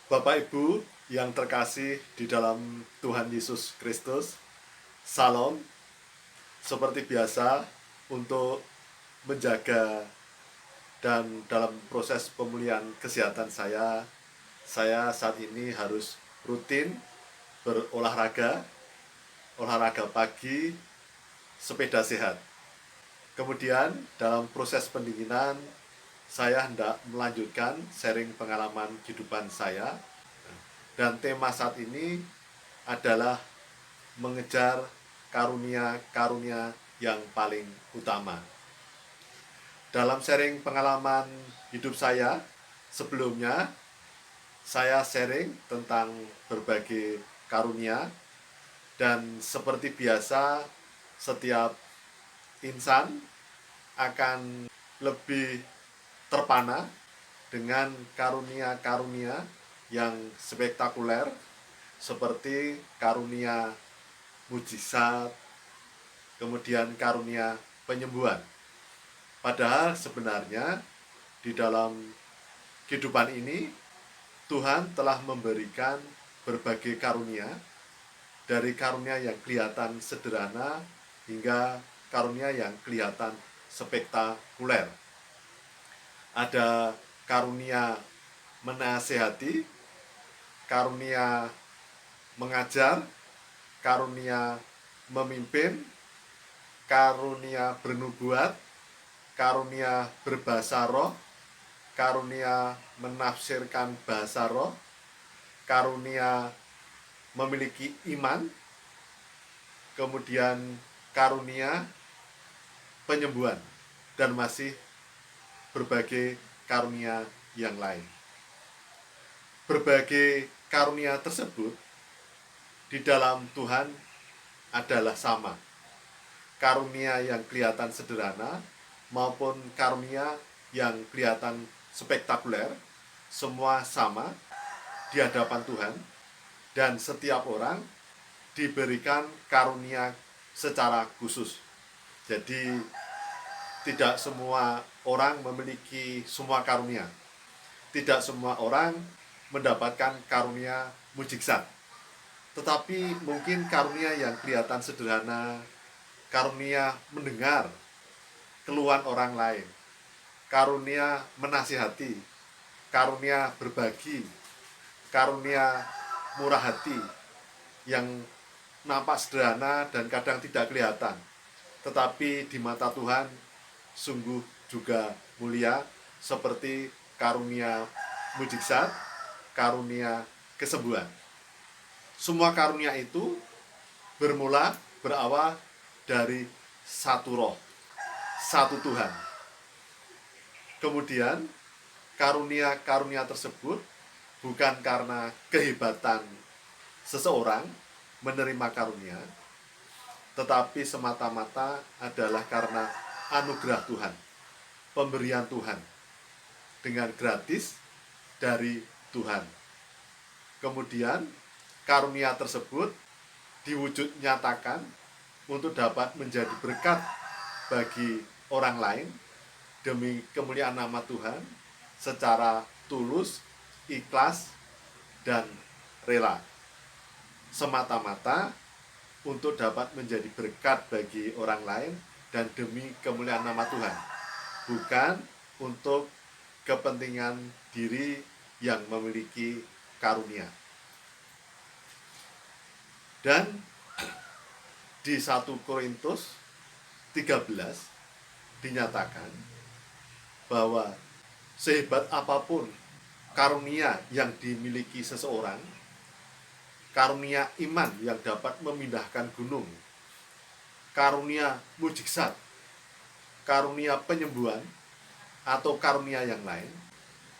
Bapak Ibu yang terkasih di dalam Tuhan Yesus Kristus, Salam. Seperti biasa, untuk menjaga dan dalam proses pemulihan kesehatan saya saat ini harus rutin berolahraga, olahraga pagi, sepeda sehat. Kemudian dalam proses pendinginan, saya hendak melanjutkan sharing pengalaman kehidupan saya. Dan tema saat ini adalah mengejar karunia-karunia yang paling utama. Dalam sharing pengalaman hidup saya, sebelumnya saya sharing tentang berbagai karunia, dan seperti biasa setiap insan akan lebih terpana dengan karunia-karunia yang spektakuler seperti karunia mujizat, kemudian karunia penyembuhan. Padahal sebenarnya di dalam kehidupan ini Tuhan telah memberikan berbagai karunia, dari karunia yang kelihatan sederhana hingga karunia yang kelihatan spektakuler. Ada karunia menasehati, karunia mengajar, karunia memimpin, karunia bernubuat, karunia berbahasa roh, karunia menafsirkan bahasa roh, karunia memiliki iman, kemudian karunia penyembuhan, dan masih berbagai karunia yang lain. Berbagai karunia tersebut di dalam Tuhan adalah sama. Karunia yang kelihatan sederhana maupun karunia yang kelihatan spektakuler, semua sama di hadapan Tuhan, dan setiap orang diberikan karunia secara khusus. Jadi tidak semua orang memiliki semua karunia. Tidak semua orang mendapatkan karunia mujizat. Tetapi mungkin karunia yang kelihatan sederhana, karunia mendengar keluhan orang lain, karunia menasihati, karunia berbagi, karunia murah hati, yang nampak sederhana dan kadang tidak kelihatan, tetapi di mata Tuhan sungguh juga mulia, seperti karunia mujizat, karunia kesembuhan. Semua karunia itu berawal dari satu roh, satu Tuhan. Kemudian karunia-karunia tersebut bukan karena kehebatan seseorang menerima karunia, tetapi semata-mata adalah karena anugerah Tuhan, pemberian Tuhan dengan gratis dari Tuhan. Kemudian karunia tersebut diwujud nyatakan untuk dapat menjadi berkat bagi orang lain demi kemuliaan nama Tuhan secara tulus, ikhlas, dan rela. Semata-mata untuk dapat menjadi berkat bagi orang lain dan demi kemuliaan nama Tuhan, bukan untuk kepentingan diri yang memiliki karunia. Dan di 1 Korintus 13 dinyatakan bahwa sehebat apapun karunia yang dimiliki seseorang, karunia iman yang dapat memindahkan gunung, karunia mujizat, karunia penyembuhan, atau karunia yang lain,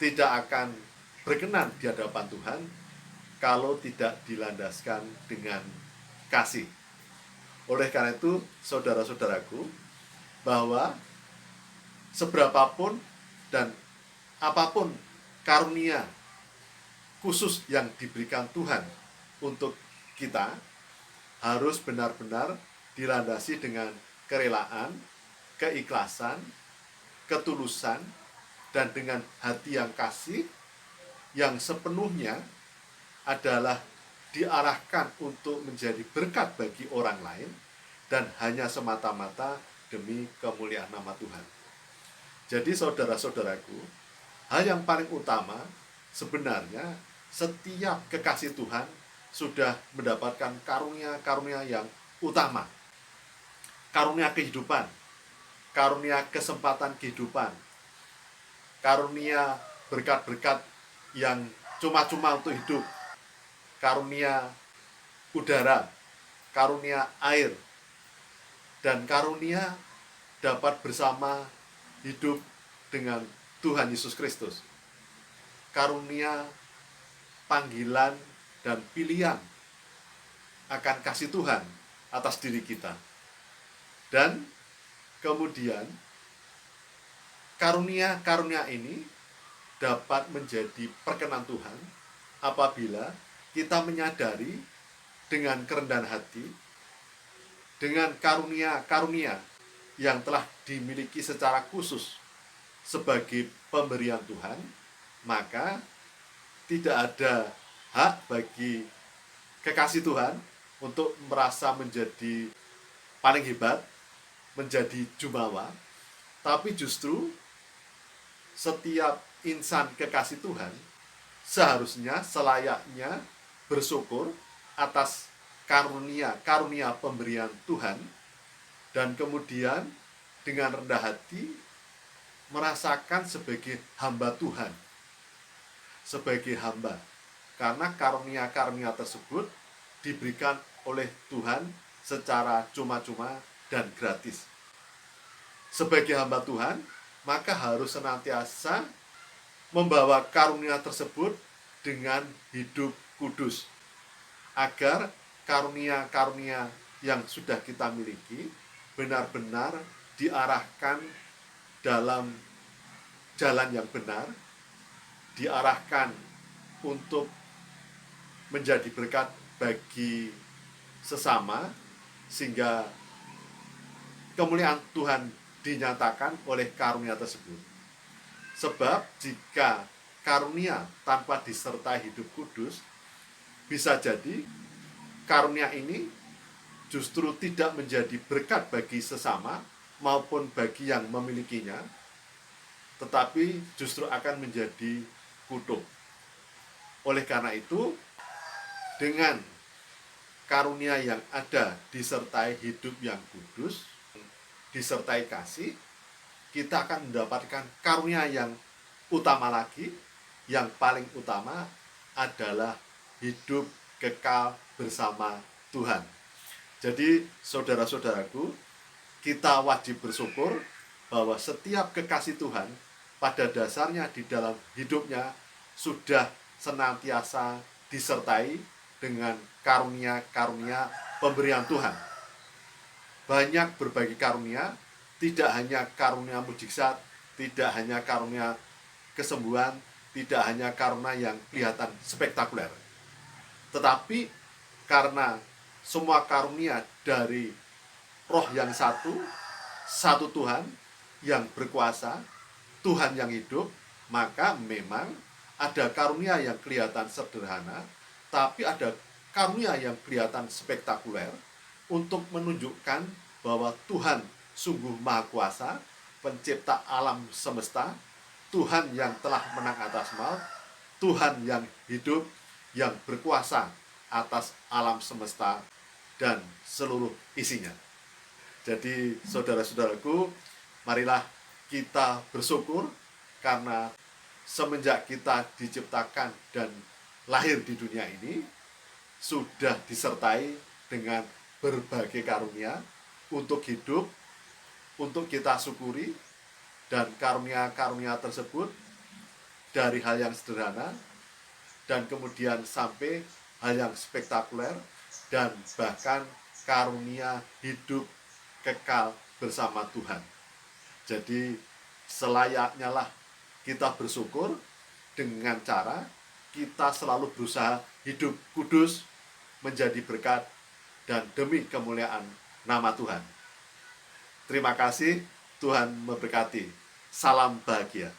tidak akan berkenan di hadapan Tuhan kalau tidak dilandaskan dengan kasih. Oleh karena itu, saudara-saudaraku, bahwa seberapapun dan apapun karunia khusus yang diberikan Tuhan untuk kita, harus benar-benar dilandasi dengan kerelaan, keikhlasan, ketulusan, dan dengan hati yang kasih, yang sepenuhnya adalah diarahkan untuk menjadi berkat bagi orang lain dan hanya semata-mata demi kemuliaan nama Tuhan. Jadi saudara-saudaraku, hal yang paling utama sebenarnya setiap kekasih Tuhan sudah mendapatkan karunia-karunia yang utama. Karunia kehidupan, karunia kesempatan kehidupan, karunia berkat-berkat yang cuma-cuma untuk hidup, karunia udara, karunia air, dan karunia dapat bersama hidup dengan Tuhan Yesus Kristus. Karunia panggilan dan pilihan akan kasih Tuhan atas diri kita. Dan kemudian karunia-karunia ini dapat menjadi perkenan Tuhan apabila kita menyadari dengan kerendahan hati, dengan karunia-karunia yang telah dimiliki secara khusus sebagai pemberian Tuhan, maka tidak ada hak bagi kekasih Tuhan untuk merasa menjadi paling hebat, menjadi jumawa, tapi justru setiap insan kekasih Tuhan seharusnya selayaknya bersyukur atas karunia pemberian Tuhan, dan kemudian dengan rendah hati merasakan sebagai hamba Tuhan, sebagai hamba, karena karunia-karunia tersebut diberikan oleh Tuhan secara cuma-cuma dan gratis. Sebagai hamba Tuhan, maka harus senantiasa membawa karunia tersebut dengan hidup kudus, agar karunia-karunia yang sudah kita miliki benar-benar diarahkan dalam jalan yang benar, diarahkan untuk menjadi berkat bagi sesama, sehingga kemuliaan Tuhan dinyatakan oleh karunia tersebut. Sebab jika karunia tanpa disertai hidup kudus, bisa jadi karunia ini justru tidak menjadi berkat bagi sesama maupun bagi yang memilikinya, tetapi justru akan menjadi kutuk. Oleh karena itu, dengan karunia yang ada disertai hidup yang kudus, disertai kasih, kita akan mendapatkan karunia yang utama lagi. Yang paling utama adalah hidup kekal bersama Tuhan. Jadi saudara-saudaraku, kita wajib bersyukur bahwa setiap kekasih Tuhan pada dasarnya di dalam hidupnya sudah senantiasa disertai dengan karunia-karunia pemberian Tuhan. Banyak berbagai karunia, tidak hanya karunia mujizat, tidak hanya karunia kesembuhan, tidak hanya karunia yang kelihatan spektakuler, tetapi karena semua karunia dari Roh yang satu Tuhan yang berkuasa, Tuhan yang hidup, maka memang ada karunia yang kelihatan sederhana, tapi ada karunia yang kelihatan spektakuler untuk menunjukkan bahwa Tuhan sungguh maha kuasa, pencipta alam semesta, Tuhan yang telah menang atas maut, Tuhan yang hidup, yang berkuasa atas alam semesta dan seluruh isinya. Jadi saudara-saudaraku, marilah kita bersyukur karena semenjak kita diciptakan dan lahir di dunia ini, sudah disertai dengan berbagai karunia untuk hidup, untuk kita syukuri, dan karunia-karunia tersebut dari hal yang sederhana dan kemudian sampai hal yang spektakuler, dan bahkan karunia hidup kekal bersama Tuhan. Jadi selayaknya lah kita bersyukur dengan cara kita selalu berusaha hidup kudus, menjadi berkat, dan demi kemuliaan nama Tuhan. Terima kasih, Tuhan memberkati. Salam bahagia.